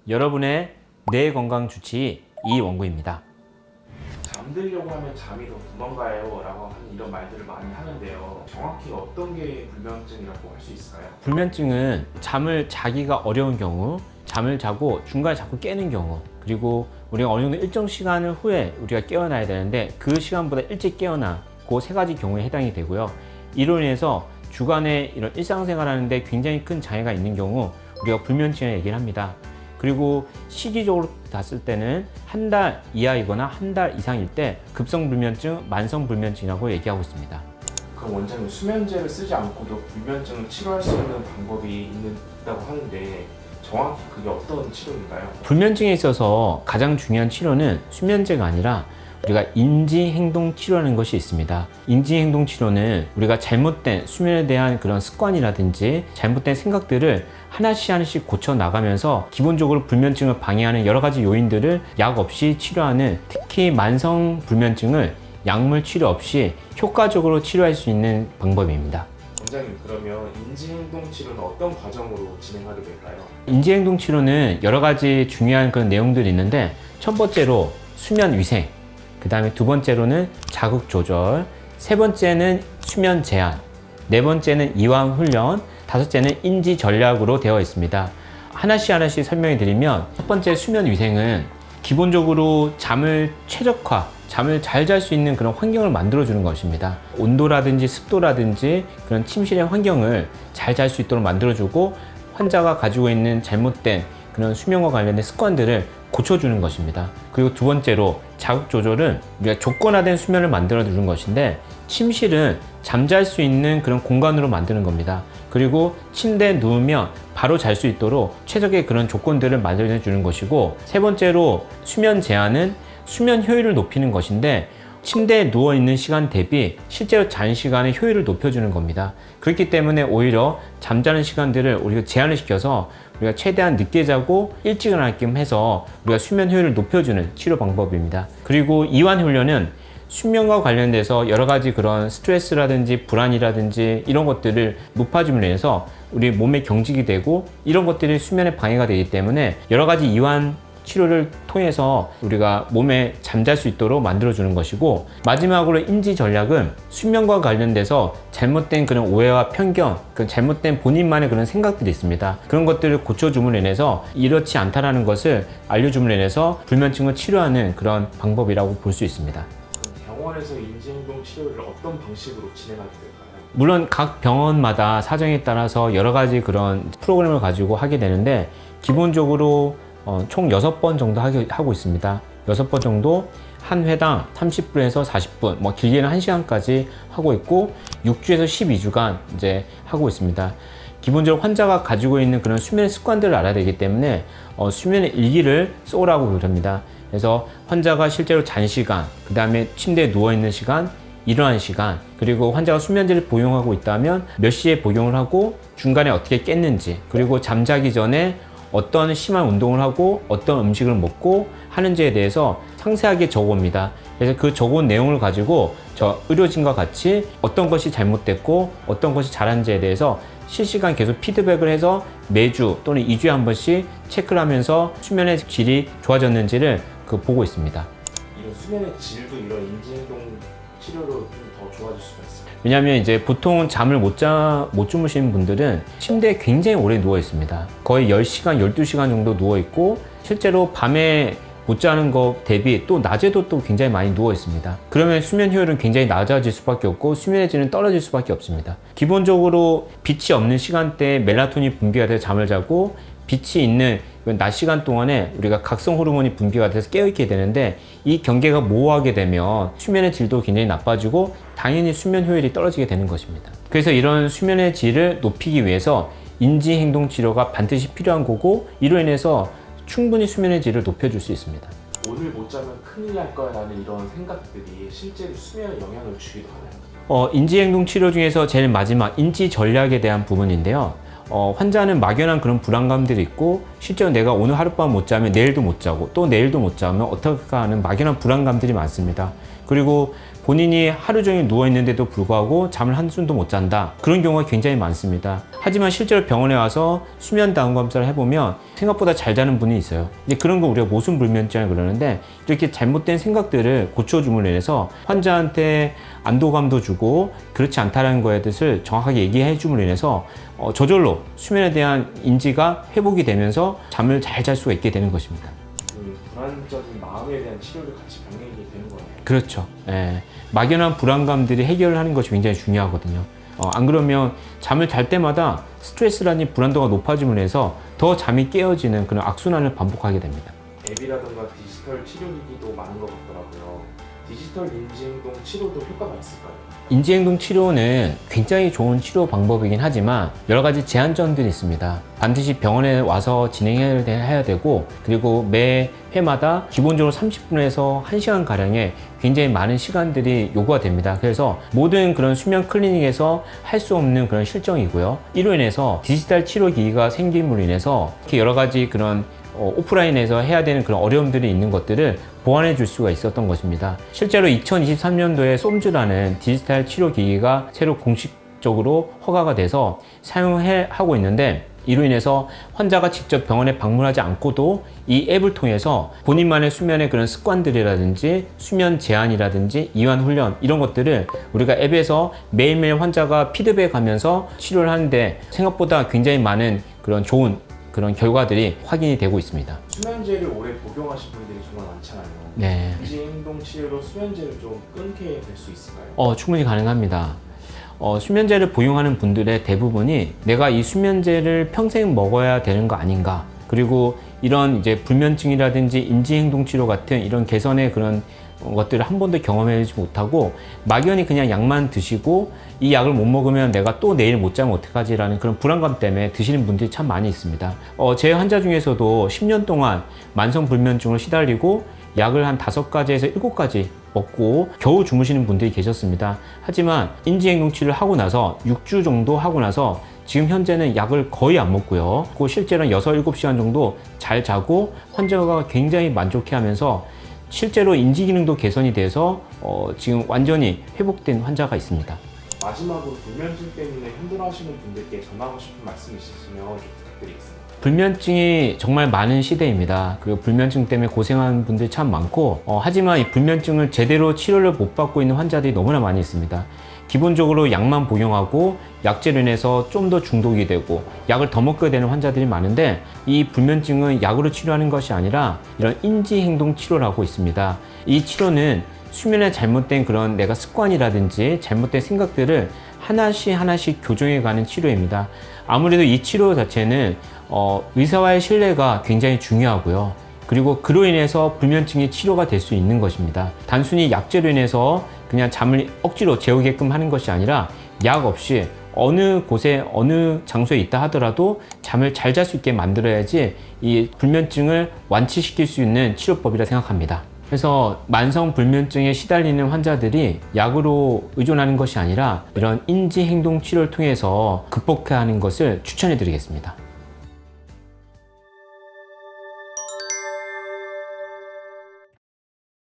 여러분의 뇌 건강 주치의 이원구입니다. 잠들려고 하면 잠이 더 도망가요 라고 하는 이런 말들을 많이 하는데요, 정확히 어떤 게 불면증이라고 할 수 있을까요? 불면증은 잠을 자기가 어려운 경우, 잠을 자고 중간에 자꾸 깨는 경우, 그리고 우리가 어느 정도 일정 시간 후에 우리가 깨어나야 되는데 그 시간보다 일찍 깨어나, 그 세 가지 경우에 해당이 되고요. 이로 인해서 주간에 이런 일상생활 하는데 굉장히 큰 장애가 있는 경우 우리가 불면증을 얘기를 합니다. 그리고 시기적으로 봤을 때는 한 달 이하이거나 한 달 이상일 때 급성불면증, 만성불면증이라고 얘기하고 있습니다. 그럼 원장님, 수면제를 쓰지 않고도 불면증을 치료할 수 있는 방법이 있다고 하는데 정확히 그게 어떤 치료인가요? 불면증에 있어서 가장 중요한 치료는 수면제가 아니라 우리가 인지행동치료라는 것이 있습니다. 인지행동치료는 우리가 잘못된 수면에 대한 그런 습관이라든지 잘못된 생각들을 하나씩 고쳐 나가면서 기본적으로 불면증을 방해하는 여러 가지 요인들을 약 없이 치료하는, 특히 만성 불면증을 약물 치료 없이 효과적으로 치료할 수 있는 방법입니다. 원장님, 그러면 인지행동 치료는 어떤 과정으로 진행하게 될까요? 인지행동 치료는 여러 가지 중요한 그런 내용들이 있는데, 첫 번째로 수면 위생, 그 다음에 두 번째로는 자극 조절, 세 번째는 수면 제한, 네 번째는 이완 훈련, 다섯째는 인지 전략으로 되어 있습니다. 하나씩 설명해 드리면, 첫 번째 수면 위생은 기본적으로 잠을 최적화, 잠을 잘 잘 수 있는 그런 환경을 만들어 주는 것입니다. 온도라든지 습도라든지 그런 침실의 환경을 잘 잘 수 있도록 만들어 주고, 환자가 가지고 있는 잘못된 그런 수면과 관련된 습관들을 고쳐주는 것입니다. 그리고 두 번째로 자극 조절은 우리가 조건화된 수면을 만들어 주는 것인데, 침실은 잠잘 수 있는 그런 공간으로 만드는 겁니다. 그리고 침대에 누우면 바로 잘 수 있도록 최적의 그런 조건들을 만들어 주는 것이고, 세 번째로 수면 제한은 수면 효율을 높이는 것인데, 침대에 누워있는 시간 대비 실제로 자는 시간의 효율을 높여주는 겁니다. 그렇기 때문에 오히려 잠자는 시간들을 우리가 제한을 시켜서 우리가 최대한 늦게 자고 일찍 일어나게끔 해서 우리가 수면 효율을 높여주는 치료 방법입니다. 그리고 이완 훈련은 수면과 관련돼서 여러 가지 그런 스트레스라든지 불안이라든지 이런 것들을 높아줌으로 인해서 우리 몸에 경직이 되고, 이런 것들이 수면에 방해가 되기 때문에 여러 가지 이완 치료를 통해서 우리가 몸에 잠잘 수 있도록 만들어주는 것이고, 마지막으로 인지 전략은 수면과 관련돼서 잘못된 그런 오해와 편견, 그 잘못된 본인만의 그런 생각들이 있습니다. 그런 것들을 고쳐줌으로 인해서 이렇지 않다라는 것을 알려줌으로 인해서 불면증을 치료하는 그런 방법이라고 볼 수 있습니다. 병원에서 인지행동 치료를 어떤 방식으로 진행하게 될까요? 물론 각 병원마다 사정에 따라서 여러 가지 그런 프로그램을 가지고 하게 되는데, 기본적으로 총 6번 정도 하고 있습니다. 6번 정도 한 회당 30분에서 40분, 뭐 길게는 1시간까지 하고 있고, 6주에서 12주간 이제 하고 있습니다. 기본적으로 환자가 가지고 있는 그런 수면의 습관들을 알아야 되기 때문에 수면의 일기를 써오라고 그럽니다. 그래서 환자가 실제로 잔 시간, 그 다음에 침대에 누워있는 시간, 일어난 시간, 그리고 환자가 수면제를 복용하고 있다면 몇 시에 복용을 하고 중간에 어떻게 깼는지, 그리고 잠자기 전에 어떤 심한 운동을 하고 어떤 음식을 먹고 하는지에 대해서 상세하게 적어옵니다. 그래서 그 적어온 내용을 가지고 저 의료진과 같이 어떤 것이 잘못됐고 어떤 것이 잘하는지에 대해서 실시간 계속 피드백을 해서 매주 또는 2주에 한 번씩 체크를 하면서 수면의 질이 좋아졌는지를 보고 있습니다. 이런 수면의 질도 이런 인지행동 치료로 좀 더 좋아질 수가 있어요? 왜냐하면 이제 보통 잠을 못 주무시는 분들은 침대에 굉장히 오래 누워 있습니다. 거의 10시간, 12시간 정도 누워 있고, 실제로 밤에 못 자는 것 대비 또 낮에도 또 굉장히 많이 누워 있습니다. 그러면 수면 효율은 굉장히 낮아질 수밖에 없고 수면의 질은 떨어질 수밖에 없습니다. 기본적으로 빛이 없는 시간대에 멜라토닌 분비가 돼서 잠을 자고, 빛이 있는 낮 시간 동안에 우리가 각성 호르몬이 분비가 돼서 깨어있게 되는데, 이 경계가 모호하게 되면 수면의 질도 굉장히 나빠지고 당연히 수면 효율이 떨어지게 되는 것입니다. 그래서 이런 수면의 질을 높이기 위해서 인지행동 치료가 반드시 필요한 거고, 이로 인해서 충분히 수면의 질을 높여줄 수 있습니다. 오늘 못 자면 큰일 날 거야 라는 이런 생각들이 실제로 수면에 영향을 주기도 하나요? 인지행동 치료 중에서 제일 마지막 인지 전략에 대한 부분인데요. 환자는 막연한 그런 불안감들이 있고, 실제로 내가 오늘 하룻밤 못 자면 내일도 못 자고 또 내일도 못 자면 어떡할까 하는 막연한 불안감들이 많습니다. 그리고 본인이 하루 종일 누워있는데도 불구하고 잠을 한숨도 못 잔다. 그런 경우가 굉장히 많습니다. 하지만 실제로 병원에 와서 수면 다운 검사를 해보면 생각보다 잘 자는 분이 있어요. 이제 그런 거 우리가 모순불면증이라고 그러는데, 이렇게 잘못된 생각들을 고쳐줌으로 인해서 환자한테 안도감도 주고 그렇지 않다는 거에 대해서 정확하게 얘기해 줌으로 인해서 저절로 수면에 대한 인지가 회복이 되면서 잠을 잘 잘 수가 있게 되는 것입니다. 불안적인 마음에 대한 치료를 같이 병행이 되는 거예요. 그렇죠. 예. 막연한 불안감들이 해결을 하는 것이 굉장히 중요하거든요. 안 그러면 잠을 잘 때마다 스트레스라는 불안도가 높아짐으로 해서 더 잠이 깨어지는 그런 악순환을 반복하게 됩니다. 앱이라든가 디지털 치료기기도 많은 것 같더라고요. 디지털 인지행동 치료도 효과가 있을까요? 인지행동 치료는 굉장히 좋은 치료 방법이긴 하지만 여러 가지 제한점들이 있습니다. 반드시 병원에 와서 진행해야 되고, 그리고 매 회마다 기본적으로 30분에서 1시간 가량의 굉장히 많은 시간들이 요구가 됩니다. 그래서 모든 그런 수면 클리닉에서 할 수 없는 그런 실정이고요. 이로 인해서 디지털 치료 기기가 생김으로 인해서 이렇게 여러 가지 그런 오프라인에서 해야 되는 그런 어려움들이 있는 것들을 보완해 줄 수가 있었던 것입니다. 실제로 2023년도에 솜즈라는 디지털 치료 기기가 새로 공식적으로 허가가 돼서 사용하고 있는데, 이로 인해서 환자가 직접 병원에 방문하지 않고도 이 앱을 통해서 본인만의 수면의 그런 습관들이라든지 수면 제한이라든지 이완 훈련, 이런 것들을 우리가 앱에서 매일매일 환자가 피드백하면서 치료를 하는데 생각보다 굉장히 많은 그런 좋은 그런 결과들이 확인이 되고 있습니다. 수면제를 오래 복용하신 분들이 정말 많잖아요. 네. 인지행동 치료로 수면제를 좀 끊게 될 수 있을까요? 충분히 가능합니다. 수면제를 복용하는 분들의 대부분이 내가 이 수면제를 평생 먹어야 되는 거 아닌가, 그리고 이런 이제 불면증이라든지 인지행동 치료 같은 이런 개선의 그런 것들을 한 번도 경험해보지 못하고 막연히 그냥 약만 드시고 이 약을 못 먹으면 내가 또 내일 못 자면 어떡하지 라는 그런 불안감 때문에 드시는 분들이 참 많이 있습니다. 제 환자 중에서도 10년 동안 만성불면증으로 시달리고 약을 한 5가지에서 7가지 먹고 겨우 주무시는 분들이 계셨습니다. 하지만 인지행동 치료를 하고 나서 6주 정도 하고 나서 지금 현재는 약을 거의 안 먹고요. 실제로는 6, 7시간 정도 잘 자고 환자가 굉장히 만족해하면서 실제로 인지기능도 개선이 돼서 지금 완전히 회복된 환자가 있습니다. 마지막으로 불면증 때문에 힘들어하시는 분들께 전하고 싶은 말씀 있으시면 좀 부탁드리겠습니다. 불면증이 정말 많은 시대입니다. 그리고 불면증 때문에 고생하는 분들이 참 많고, 하지만 이 불면증을 제대로 치료를 못 받고 있는 환자들이 너무나 많이 있습니다. 기본적으로 약만 복용하고 약제로 인해서 좀 더 중독이 되고 약을 더 먹게 되는 환자들이 많은데, 이 불면증은 약으로 치료하는 것이 아니라 이런 인지행동 치료를 하고 있습니다. 이 치료는 수면에 잘못된 그런 내가 습관이라든지 잘못된 생각들을 하나씩 교정해 가는 치료입니다. 아무래도 이 치료 자체는 의사와의 신뢰가 굉장히 중요하고요. 그리고 그로 인해서 불면증이 치료가 될 수 있는 것입니다. 단순히 약제로 인해서 그냥 잠을 억지로 재우게끔 하는 것이 아니라 약 없이 어느 곳에 어느 장소에 있다 하더라도 잠을 잘 잘 수 있게 만들어야지 이 불면증을 완치시킬 수 있는 치료법이라 생각합니다. 그래서 만성 불면증에 시달리는 환자들이 약으로 의존하는 것이 아니라 이런 인지행동 치료를 통해서 극복해야 하는 것을 추천해 드리겠습니다.